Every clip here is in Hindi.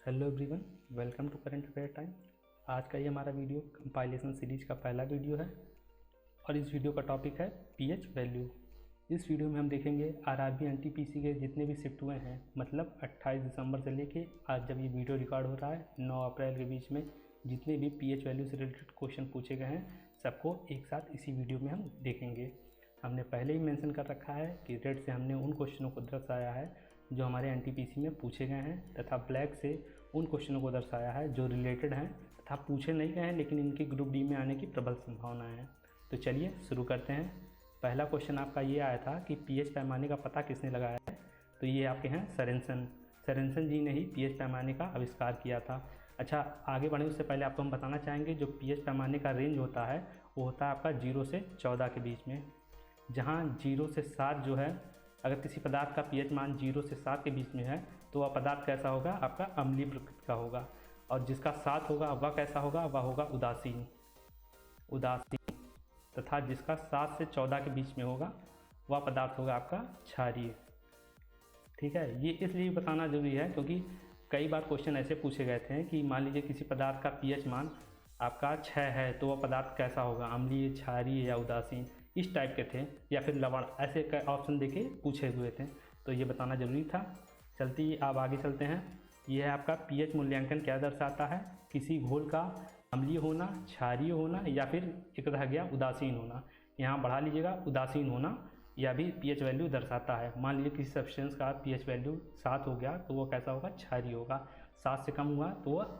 Hello everyone, welcome to current affair time. आज का ये हमारा वीडियो कंपाइलेशन सीरीज का पहला वीडियो है और इस वीडियो का टॉपिक है पीएच वैल्यू। इस वीडियो में हम देखेंगे आरआरबी एनटीपीसी के जितने भी शिफ्ट हुए हैं, मतलब 28 दिसंबर से लेके आज जब ये वीडियो रिकॉर्ड हो रहा है 9 अप्रैल के बीच में जितने भी पीएच वैल्यू से रिलेटेड क्वेश्चन पूछे गए हैं सबको एक साथ इसी वीडियो में हम देखेंगे। हमने पहले ही मेंशन कर रखा है कि रेड से हमने उन क्वेश्चनों को दर्शाया है जो हमारे एनटीपीसी में पूछे गए हैं तथा ब्लैक से उन क्वेश्चनों को दर्शाया है जो रिलेटेड हैं तथा पूछे नहीं गए हैं लेकिन इनके ग्रुप डी में आने की प्रबल संभावना है। तो चलिए शुरू करते हैं। पहला क्वेश्चन आपका ये आया था कि पीएच पैमाने का पता किसने लगाया है, तो ये आपके हैं सरेंसन जी ने ही पीएच पैमाने का आविष्कार किया था। अच्छा, आगे बढ़ने उससे पहले आपको हम बताना चाहेंगे जो पीएच पैमाने का रेंज होता है वो होता है आपका 0 से 14 के बीच में, जहाँ 0 से 7 जो है, अगर किसी पदार्थ का पीएच मान 0 से 7 के बीच में है तो वह पदार्थ कैसा होगा, आपका अम्लीय प्रकृति का होगा। और जिसका 7 होगा वह कैसा होगा, वह होगा उदासीन। तथा जिसका 7 से 14 के बीच में होगा वह पदार्थ होगा आपका क्षारीय। ठीक है, ये इसलिए बताना जरूरी है क्योंकि कई बार क्वेश्चन ऐसे पूछे गए थे कि मान लीजिए किसी पदार्थ का पीएच मान आपका 6 है तो वह पदार्थ कैसा होगा, अम्लीय, क्षारीय या उदासीन, इस टाइप के थे, या फिर लवण, ऐसे ऑप्शन देके पूछे हुए थे, तो ये बताना जरूरी था। चलती अब आगे चलते हैं। यह है आपका पीएच मूल्यांकन क्या दर्शाता है, किसी घोल का अम्लीय होना, क्षारीय होना या फिर एक रह गया उदासीन होना। यहाँ बढ़ा लीजिएगा, उदासीन होना यह भी पीएच वैल्यू दर्शाता है। मान लीजिए किसी सब्सटेंस का पीएच वैल्यू 7 हो गया तो वो कैसा होगा, क्षारीय होगा। 7 से कम हुआ तो वह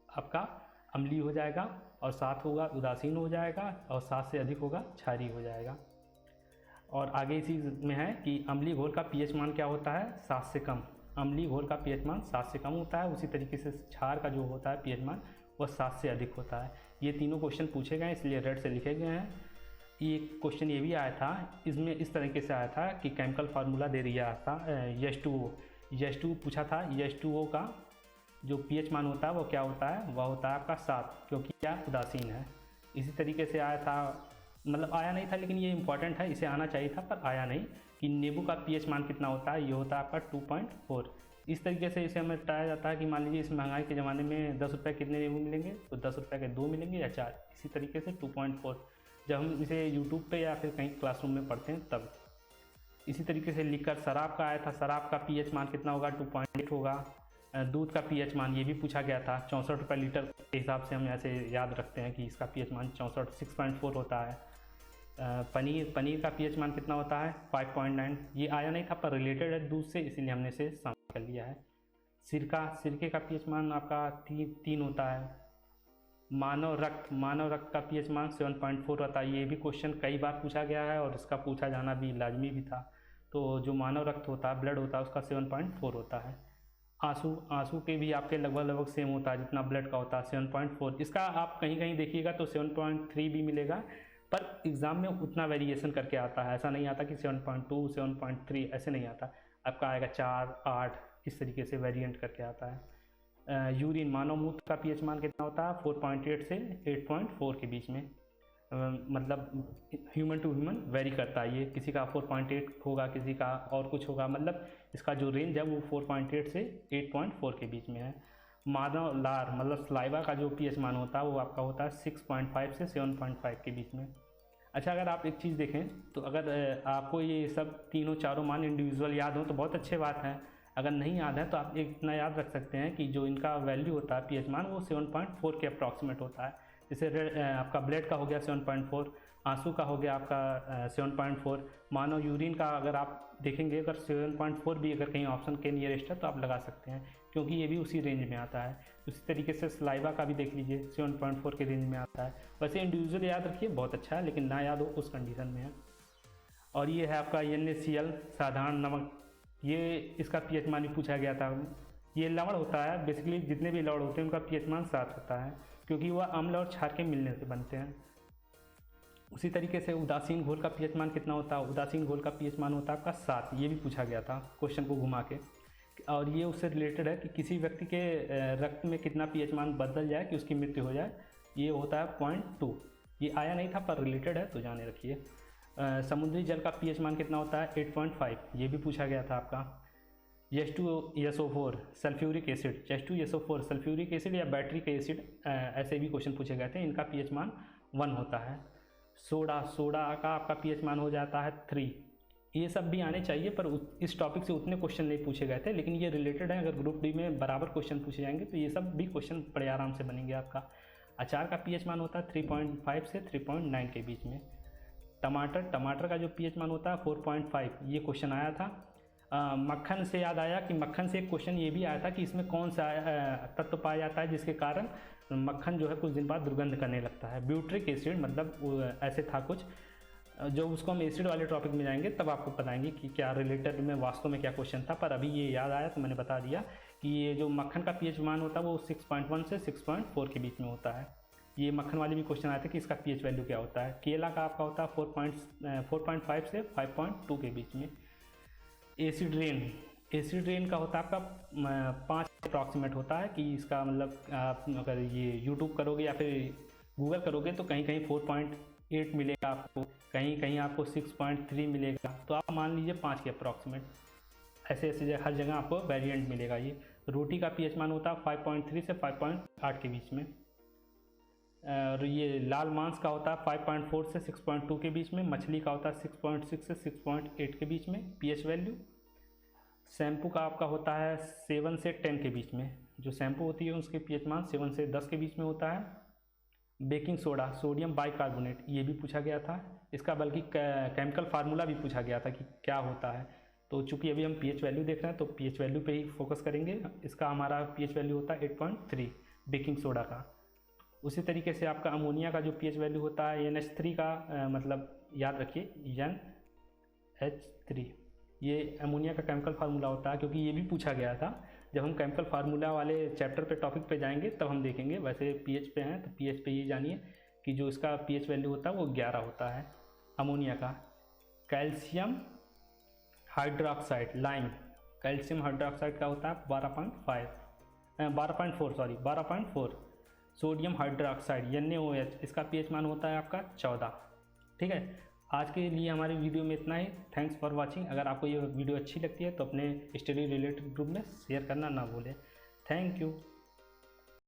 आपका अम्लीय हो जाएगा, और 7 होगा उदासीन हो जाएगा, और 7 से अधिक होगा क्षारीय हो जाएगा। और आगे इसी में है कि अम्लीय घोल का पीएच मान क्या होता है, 7 से कम। अम्लीय घोल का पीएच मान 7 से कम होता है। उसी तरीके से क्षार का जो होता है पीएच मान वह 7 से अधिक होता है। ये तीनों क्वेश्चन पूछे गए इसलिए रेड से लिखे गए हैं। ये क्वेश्चन ये भी आया था, इसमें इस तरीके से आया था कि केमिकल फार्मूला दे दिया था H2O पूछा था। H2O का जो पीएच मान होता है वो क्या होता है, वह होता है आपका 7, क्योंकि क्या उदासीन है। इसी तरीके से आया था, मतलब आया नहीं था लेकिन ये इंपॉर्टेंट है, इसे आना चाहिए था पर आया नहीं, कि नींबू का पीएच मान कितना होता है, ये होता है आपका 2.4। इस तरीके से इसे हमें बताया जाता है कि मान लीजिए इस महंगाई के ज़माने में 10 रुपये कितने नींबू मिलेंगे, तो 10 रुपये के 2 मिलेंगे या 4। इसी तरीके से 2.4 जब हम इसे यूट्यूब पे या फिर कहीं क्लासरूम में पढ़ते हैं तब। इसी तरीके से लिखकर शराब का आया था, शराब का पीएच मान कितना होगा, 2.8 होगा। दूध का पीएच मान ये भी पूछा गया था, 64 रुपये लीटर के हिसाब से हम ऐसे याद रखते हैं कि इसका पीएच मान 6.4 होता है। पनीर का पीएच मान कितना होता है, 5.9। ये आया नहीं था पर रिलेटेड है दूध से, इसीलिए हमने इसे शामिल कर लिया है। सिरके का पीएच मान आपका 3 होता है। मानव रक्त का पीएच मान 7.4 होता है। ये भी क्वेश्चन कई बार पूछा गया है और इसका पूछा जाना भी लाजमी भी था। तो जो मानव रक्त होता है, ब्लड होता है, उसका 7.4 होता है। आंसू के भी आपके लगभग सेम होता है, जितना ब्लड का होता है 7.4। इसका आप कहीं कहीं देखिएगा तो 7.3 भी मिलेगा, पर एग्ज़ाम में उतना वेरिएशन करके आता है। ऐसा नहीं आता कि 7.2 7.3 ऐसे नहीं आता, आपका आएगा 4 8 इस तरीके से वेरिएंट करके आता है। यूरिन, मानव मूत्र का पीएच मान कितना होता है, 4.8 से 8.4 के बीच में। मतलब ह्यूमन टू ह्यूमन वेरी करता है, ये किसी का 4.8 होगा, किसी का और कुछ होगा, मतलब इसका जो रेंज है वो 4.8 से 8.4 के बीच में है। मानव लार मतलब सलाइवा का जो पीएच मान होता है वो आपका होता है 6.5 से 7.5 के बीच में। अच्छा, अगर आप एक चीज़ देखें तो अगर आपको ये सब तीनों चारों मान इंडिविजुअल याद हो तो बहुत अच्छी बात है। अगर नहीं याद है तो आप एक इतना याद रख सकते हैं कि जो इनका वैल्यू होता है पीएच मान वो 7.4 के अप्रॉक्सीमेट होता है। जैसे आपका ब्लड का हो गया 7.4, आंसू का हो गया आपका 7.4, मानव यूरिन का अगर आप देखेंगे अगर 7.4 भी अगर कहीं ऑप्शन के नियरेस्ट है तो आप लगा सकते हैं क्योंकि ये भी उसी रेंज में आता है। उसी तरीके से सलाइवा का भी देख लीजिए 7.4 के रेंज में आता है। वैसे इंडिविजुअल याद रखिए बहुत अच्छा है, लेकिन ना याद हो उस कंडीशन में है। और ये है आपका NaCl साधारण नमक, ये इसका पीएच मान भी पूछा गया था। ये लवण होता है, बेसिकली जितने भी लवण होते हैं उनका पीएच मान 7 होता है क्योंकि वह अम्ल और क्षार के मिलने से बनते हैं। उसी तरीके से उदासीन घोल का पीएच मान कितना होता है, उदासीन घोल का पीएच मान होता है आपका 7। ये भी पूछा गया था क्वेश्चन को घुमा के, और ये उससे रिलेटेड है कि किसी व्यक्ति के रक्त में कितना पीएच मान बदल जाए कि उसकी मृत्यु हो जाए, ये होता है 0.2। ये आया नहीं था पर रिलेटेड है तो जाने रखिए। समुद्री जल का पीएच मान कितना होता है, 8.5। ये भी पूछा गया था आपका। H2SO4 sulphuric acid, H2SO4 sulphuric acid या बैटरी के एसिड, ऐसे भी क्वेश्चन पूछे गए थे। इनका पीएच मान 1 होता है। सोडा का आपका पीएच मान हो जाता है 3। ये सब भी आने चाहिए, पर इस टॉपिक से उतने क्वेश्चन नहीं पूछे गए थे, लेकिन ये रिलेटेड है। अगर ग्रुप डी में बराबर क्वेश्चन पूछे जाएंगे तो ये सब भी क्वेश्चन बड़े आराम से बनेंगे आपका। अचार का पीएच मान होता है 3.5 से 3.9 के बीच में। टमाटर का जो पीएच मान होता है 4.5, ये क्वेश्चन आया था। मक्खन से याद आया कि मक्खन से एक क्वेश्चन ये भी आया था कि इसमें कौन सा तत्व पाया जाता है जिसके कारण मक्खन जो है कुछ दिन बाद दुर्गंध करने लगता है। ब्यूट्रिक एसिड, मतलब ऐसे था कुछ, जो उसको हम एसिड वाले टॉपिक में जाएंगे तब आपको बताएंगे कि क्या रिलेटेड में वास्तव में क्या क्वेश्चन था, पर अभी ये याद आया तो मैंने बता दिया कि ये जो मक्खन का पीएच मान होता है वो 6.1 से 6.4 के बीच में होता है। ये मक्खन वाले भी क्वेश्चन आए थे कि इसका पीएच वैल्यू क्या होता है। केला का आपका होता है 4.5 से 5.2 के बीच में। एसिड रेन का होता है आपका 5 अप्रॉक्सीमेट होता है कि इसका मतलब आप अगर ये यूट्यूब करोगे या फिर गूगल करोगे तो कहीं कहीं 4.8 मिलेगा आपको, कहीं कहीं आपको 6.3 मिलेगा, तो आप मान लीजिए 5 के अप्रॉक्सीमेट। ऐसे ऐसे हर जगह आपको वेरिएंट मिलेगा। ये रोटी का पीएच मान होता है 5.3 से 5.8 के बीच में। और ये लाल मांस का होता है 5.4 से 6.2 के बीच में। मछली का होता है 6.6 से 6.8 के बीच में पीएच वैल्यू। शैम्पू का आपका होता है 7 से 10 के बीच में। जो शैम्पू होती है उसके पीएच मान 7 से 10 के बीच में होता है। बेकिंग सोडा, सोडियम बाइकार्बोनेट, ये भी पूछा गया था। इसका बल्कि केमिकल फार्मूला भी पूछा गया था कि क्या होता है। तो चूंकि अभी हम पीएच वैल्यू देख रहे हैं तो पीएच वैल्यू पे ही फोकस करेंगे। इसका हमारा पीएच वैल्यू होता है 8.3 बेकिंग सोडा का। उसी तरीके से आपका अमोनिया का जो पीएच वैल्यू होता है NH3 का, मतलब याद रखिए NH3, ये अमोनिया का केमिकल फार्मूला होता है, क्योंकि ये भी पूछा गया था। जब हम केमिकल फार्मूला वाले चैप्टर पे टॉपिक पे जाएंगे तब हम देखेंगे। वैसे पीएच पे हैं तो पीएच पे ये जानिए कि जो इसका पीएच वैल्यू होता है वो 11 होता है अमोनिया का। Calcium hydroxide, lime, calcium hydroxide का होता है 12.4। सोडियम हाइड्रोक्साइड NaOH, इसका पीएच मान होता है आपका 14। ठीक है, आज के लिए हमारी वीडियो में इतना ही। Thanks for watching. अगर आपको ये वीडियो अच्छी लगती है तो अपने स्टडी रिलेटेड ग्रुप में शेयर करना ना भूलें। Thank you.